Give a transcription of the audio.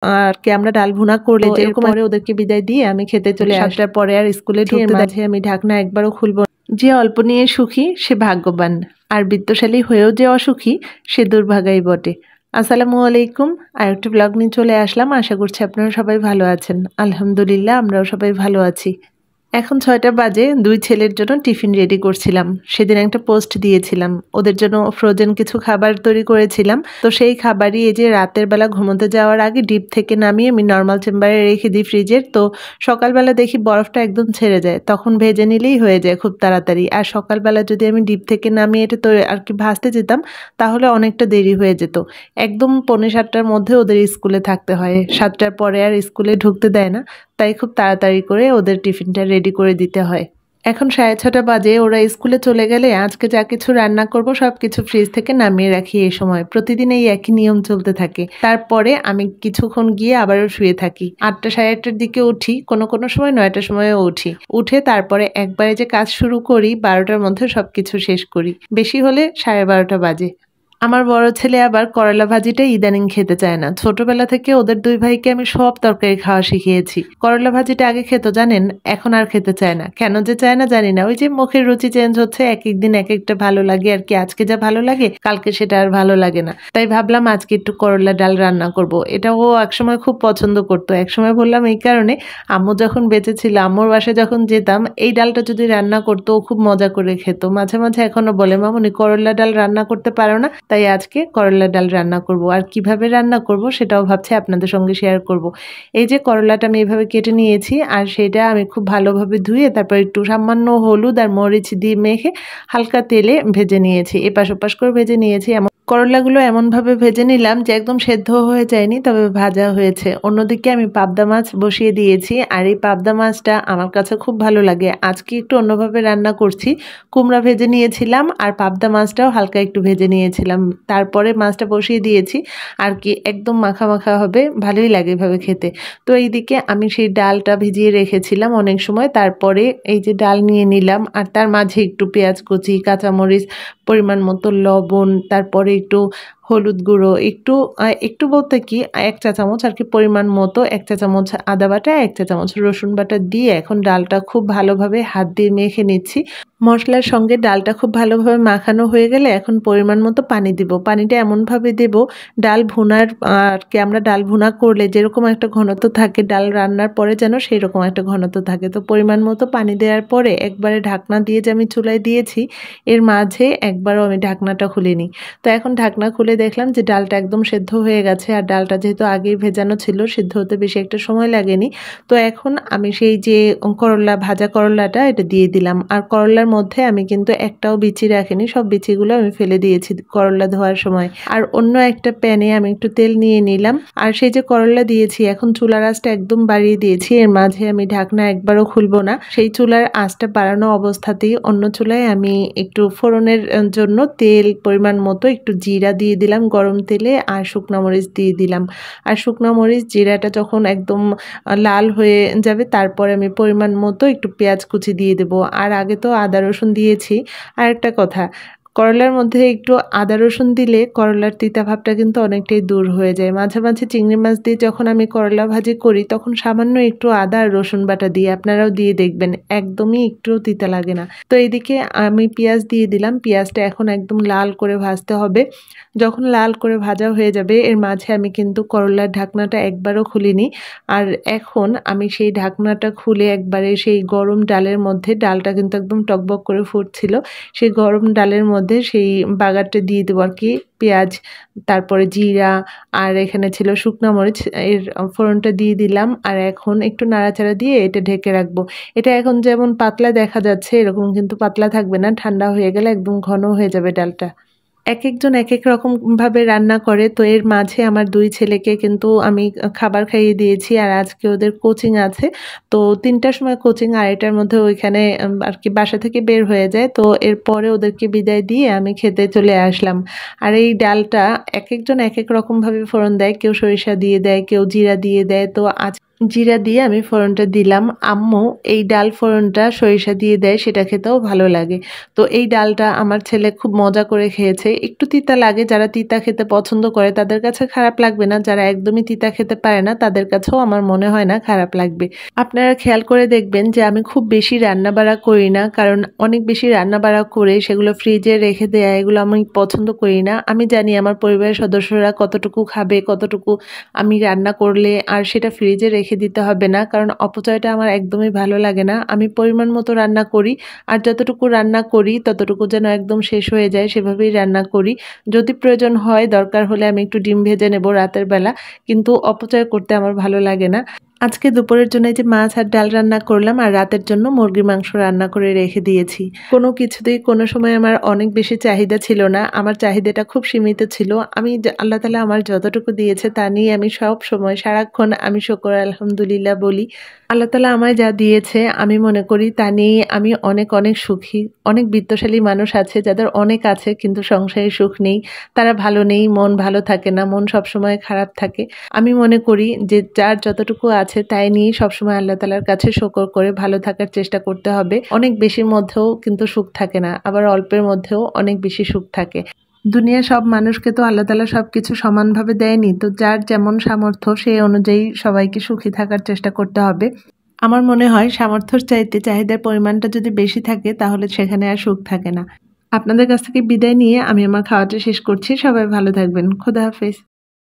আর কি আমরা ডাল ভুনা করলে যেরকম পরে ওদেরকে বিদায় দিয়ে আমি খেতে চলে 7টার পরে আর স্কুলে ঢুকতে মাঝে আমি ঢাকনা একবারও খুলবো। যে অল্প নিয়ে সুখী সে ভাগ্যবান, আর বিত্তশালী হয়েও যে অসুখী সে দুর্ভাগাই বটে। আসসালামু আলাইকুম, আরেকটা ব্লগ নিয়ে চলে আসলাম। আশা করছি আপনারা সবাই ভালো আছেন। আলহামদুলিল্লাহ আমরাও সবাই ভালো আছি। এখন 6টা বাজে, 2 ছেলের জন্য টিফিন রেডি করছিলাম। সেদিন একটা পোস্ট দিয়েছিলাম, ওদের জন্য ফ্রোজেন কিছু খাবার তৈরি করেছিলাম। তো সেই খাবারই এই যে রাতের বেলা ঘুমোতে যাওয়ার আগে ডিপ থেকে নামিয়ে আমি নর্মাল চেম্বারে রেখে দিই ফ্রিজের। তো সকালবেলা দেখি বরফটা একদম ছেড়ে যায়, তখন ভেজে নিলেই হয়ে যায় খুব তাড়াতাড়ি। আর সকালবেলা যদি আমি ডিপ থেকে নামিয়ে এটা তো আর কি ভাজতে যেতাম, তাহলে অনেকটা দেরি হয়ে যেত। একদম 6:45টার মধ্যে ওদের স্কুলে থাকতে হয়, 7টার পরে আর স্কুলে ঢুকতে দেয় না। তাই খুব তাড়াতাড়ি করে ওদের টিফিনটা রেডি করে দিতে হয়। এখন 6:30 বাজে, ওরা স্কুলে চলে গেলে আজকে যা কিছু রান্না করব সব কিছু ফ্রিজ থেকে নামিয়ে রাখি। এই সময় প্রতিদিন এই একই নিয়ম চলতে থাকে। তারপরে আমি কিছুক্ষণ গিয়ে আবারও শুয়ে থাকি। 8টা 8:30টার দিকে উঠি, কোনো কোনো সময় 9টার সময়ও উঠি। উঠে তারপরে একবারে যে কাজ শুরু করি 12টার মধ্যে সবকিছু শেষ করি, বেশি হলে 12:30 বাজে। আমার বড় ছেলে আবার করলা ভাজিটা ইদানিং খেতে চায় না। ছোটবেলা থেকে ওদের 2 ভাইকে আমি সব তরকারি খাওয়া শিখিয়েছি। করলা ভাজিটা আগে খেত জানেন, এখন আর খেতে চায় না। কেন যে চায় না জানি না, ওই যে মুখের রুচি চেঞ্জ হচ্ছে, এক একদিন এক একটা ভালো লাগে আর কি। আজকে যা ভালো লাগে কালকে সেটা আর ভালো লাগে না। তাই ভাবলাম আজকে একটু করলা ডাল রান্না করব। এটা ও একসময় খুব পছন্দ করতো। একসময় বললাম এই কারণে, আম্মু যখন বেঁচে ছিল, আম্মুর বাসায় যখন যেতাম, এই ডালটা যদি রান্না করতো ও খুব মজা করে খেত। মাঝে মাঝে এখনো বলে, মামুনি করলা ডাল রান্না করতে পারো না? তাই আজকে করলা ডাল রান্না করব। আর কিভাবে রান্না করব সেটাও ভাবছি আপনাদের সঙ্গে শেয়ার করব। এই যে করলাটা আমি এভাবে কেটে নিয়েছি, আর সেটা আমি খুব ভালোভাবে ধুয়ে তারপর একটু সামান্য হলুদ আর মরিচ দিয়ে মেখে হালকা তেলে ভেজে নিয়েছি। এপাশ ওপাশ করে ভেজে নিয়েছি। করলাগুলো এমনভাবে ভেজে নিলাম যে একদম সেদ্ধ হয়ে যায়নি, তবে ভাজা হয়েছে। অন্যদিকে আমি পাবদা মাছ বসিয়ে দিয়েছি, আর এই পাবদা মাছটা আমার কাছে খুব ভালো লাগে। আজকে একটু অন্যভাবে রান্না করছি। কুমড়া ভেজে নিয়েছিলাম আর পাবদা মাছটাও হালকা একটু ভেজে নিয়েছিলাম। তারপরে মাছটা বসিয়ে দিয়েছি আর কি, একদম মাখা মাখা হবে, ভালোই লাগে এভাবে খেতে। তো এইদিকে আমি সেই ডালটা ভিজিয়ে রেখেছিলাম অনেক সময়। তারপরে এই যে ডাল নিয়ে নিলাম, আর তার মাঝে একটু পেঁয়াজ কুচি, কাঁচামরিচ, পরিমাণ মতো লবণ, তারপরে একটু হলুদ গুঁড়ো, একটু একটু বলতে কি 1 চা চামচ আর কি পরিমাণ মতো, 1 চা চামচ আদা বাটা, 1 চা চামচ রসুন বাটা দিয়ে এখন ডালটা খুব ভালোভাবে হাত দিয়ে মেখে নিচ্ছি। মশলার সঙ্গে ডালটা খুব ভালোভাবে মাখানো হয়ে গেলে এখন পরিমাণ মতো পানি দিব। পানিটা এমনভাবে দেব, ডাল ভুনার আর কি আমরা ডাল ভুনা করলে যেরকম একটা ঘনত্ব থাকে, ডাল রান্নার পরে যেন সেই রকম একটা ঘনত্ব থাকে। তো পরিমাণ মতো পানি দেওয়ার পরে একবারে ঢাকনা দিয়ে যে আমি চুলায় দিয়েছি, এর মাঝে একবারও আমি ঢাকনাটা খুলিনি। তো এখন ঢাকনা খুলে দেখলাম যে ডালটা একদম সেদ্ধ হয়ে গেছে। আর ডালটা যেহেতু আগেই ভেজানো ছিল, সেদ্ধ হতে বেশি একটা সময় লাগেনি। তো এখন আমি সেই যে করলা, ভাজা করলাটা এটা দিয়ে দিলাম। আর করলার মধ্যে আমি কিন্তু একটাও বিচি রাখিনি, সব বিচিগুলো আমি ফেলে দিয়েছি করলা ধোয়ার সময়। আর অন্য একটা প্যানে আমি একটু তেল নিয়ে নিলাম, আর সেই যে করলা দিয়েছি, এখন চুলার আঁচটা একদম বাড়িয়ে দিয়েছি। এর মাঝে আমি ঢাকনা একবারও খুলবো না, সেই চুলার আঁচটা বাড়ানো অবস্থাতেই অন্য চুলায় আমি একটু ফোড়নের জন্য তেল পরিমাণ মতো একটু জিরা দিয়ে দিলাম গরম তেলে, আর শুকনো মরিচ দিয়ে দিলাম। আর শুকনো মরিচ জিরাটা যখন একদম লাল হয়ে যাবে, তারপরে আমি পরিমাণ মতো একটু পেঁয়াজ কুচি দিয়ে দেবো। আর আগে তো আদা রসুন দিয়েছি। আর একটা কথা, করলার মধ্যে একটু আদা রসুন দিলে করলার তিতা ভাবটা কিন্তু অনেকটাই দূর হয়ে যায়। মাঝে মাঝে চিংড়ি মাছ দিয়ে যখন আমি করলা ভাজি করি, তখন সামান্য একটু আদা আর রসুন বাটা দিই, আপনারাও দিয়ে দেখবেন, একদমই একটু তিতা লাগে না। তো এইদিকে আমি পেঁয়াজ দিয়ে দিলাম। পেঁয়াজটা এখন একদম লাল করে ভাজতে হবে। যখন লাল করে ভাজা হয়ে যাবে, এর মাঝে আমি কিন্তু করলার ঢাকনাটা একবারও খুলিনি। আর এখন আমি সেই ঢাকনাটা খুলে একবারে সেই গরম ডালের মধ্যে, ডালটা কিন্তু একদম টকবক করে ফুটছিল, সেই গরম ডালের মধ্যে সেই বাগারটা দিয়ে দেবো আর কি। পেঁয়াজ, তারপরে জিরা, আর এখানে ছিল শুকনো মরিচ, এর ফোড়নটা দিয়ে দিলাম। আর এখন একটু নাড়াচাড়া দিয়ে এটা ঢেকে রাখবো। এটা এখন যেমন পাতলা দেখা যাচ্ছে, এরকম কিন্তু পাতলা থাকবে না, ঠান্ডা হয়ে গেলে একদম ঘন হয়ে যাবে ডালটা। এক একজন এক এক রকম ভাবে রান্না করে। তো এর মাঝে আমার 2 ছেলেকে কিন্তু আমি খাবার খাইয়ে দিয়েছি। আর আজকে ওদের কোচিং আছে, তো 3টার সময় কোচিং, 2:30টার মধ্যে ওইখানে আর কি বাসা থেকে বের হয়ে যায়। তো এরপরে ওদেরকে বিদায় দিয়ে আমি খেতে চলে আসলাম। আর এই ডালটা এক একজন এক এক রকমভাবে ফোড়ন দেয়, কেউ সরিষা দিয়ে দেয়, কেউ জিরা দিয়ে দেয়। তো আজ জিরা দিয়ে আমি ফোড়নটা দিলাম। আম্মু এই ডাল ফোড়নটা সরিষা দিয়ে দেয়, সেটা খেতেও ভালো লাগে। তো এই ডালটা আমার ছেলে খুব মজা করে খেয়েছে। একটু তিতা লাগে, যারা তিতা খেতে পছন্দ করে তাদের কাছে খারাপ লাগবে না, যারা একদমই তিতা খেতে পারে না তাদের কাছেও আমার মনে হয় না খারাপ লাগবে। আপনারা খেয়াল করে দেখবেন যে আমি খুব বেশি রান্নাবাড়া করি না, কারণ অনেক বেশি রান্নাবাড়া করে সেগুলো ফ্রিজে রেখে দেয়া এগুলো আমি পছন্দ করি না। আমি জানি আমার পরিবারের সদস্যরা কতটুকু খাবে, কতটুকু আমি রান্না করলে, আর সেটা ফ্রিজে রেখে দিতে হবে না, কারণ অপচয়টা আমার একদমই ভালো লাগে না। আমি পরিমাণ মতো রান্না করি, আর যতটুকু রান্না করি ততটুকু যেন একদম শেষ হয়ে যায় সেভাবেই রান্না করি। যদি প্রয়োজন হয়, দরকার হলে আমি একটু ডিম ভেজে নেব রাতের বেলা, কিন্তু অপচয় করতে আমার ভালো লাগে না। আজকে দুপুরের জন্য এই যে মাছ আর ডাল রান্না করলাম, আর রাতের জন্য মুরগির মাংস রান্না করে রেখে দিয়েছি। কোনো কিছুতেই কোনো সময় আমার অনেক বেশি চাহিদা ছিল না, আমার চাহিদাটা খুব সীমিত ছিল। আমি আল্লাহ তাআলা আমার যতটুকু দিয়েছে তা নিয়ে আমি সব সময় সারাক্ষণ আমি শুকর আলহামদুলিল্লাহ বলি। আল্লাহ তাআলা আমায় যা দিয়েছে আমি মনে করি তা নিয়ে আমি অনেক অনেক সুখী। অনেক বিত্তশালী মানুষ আছে যাদের অনেক আছে কিন্তু সংসারে সুখ নেই, তারা ভালো নেই, মন ভালো থাকে না, মন সবসময় খারাপ থাকে। আমি মনে করি যে যার যতটুকু আছে তাই নিয়েই সবসময় আল্লাহ তাআলার কাছে শুকর করে ভালো থাকার চেষ্টা করতে হবে। অনেক বেশির মধ্যেও কিন্তু সুখ থাকে না, আবার অল্পের মধ্যেও অনেক বেশি সুখ থাকে। দুনিয়ার সব মানুষকে তো আল্লাহ তাআলা সবকিছু সমানভাবে দেয়নি, তো যার যেমন সামর্থ্য সেই অনুযায়ী সবাইকে সুখী থাকার চেষ্টা করতে হবে। আমার মনে হয় সামর্থ্যের চাইতে চাহিদার পরিমাণটা যদি বেশি থাকে তাহলে সেখানে আর সুখ থাকে না। আপনাদের কাছ থেকে বিদায় নিয়ে আমি আমার খাওয়াটা শেষ করছি। সবাই ভালো থাকবেন। খোদা হাফেজ।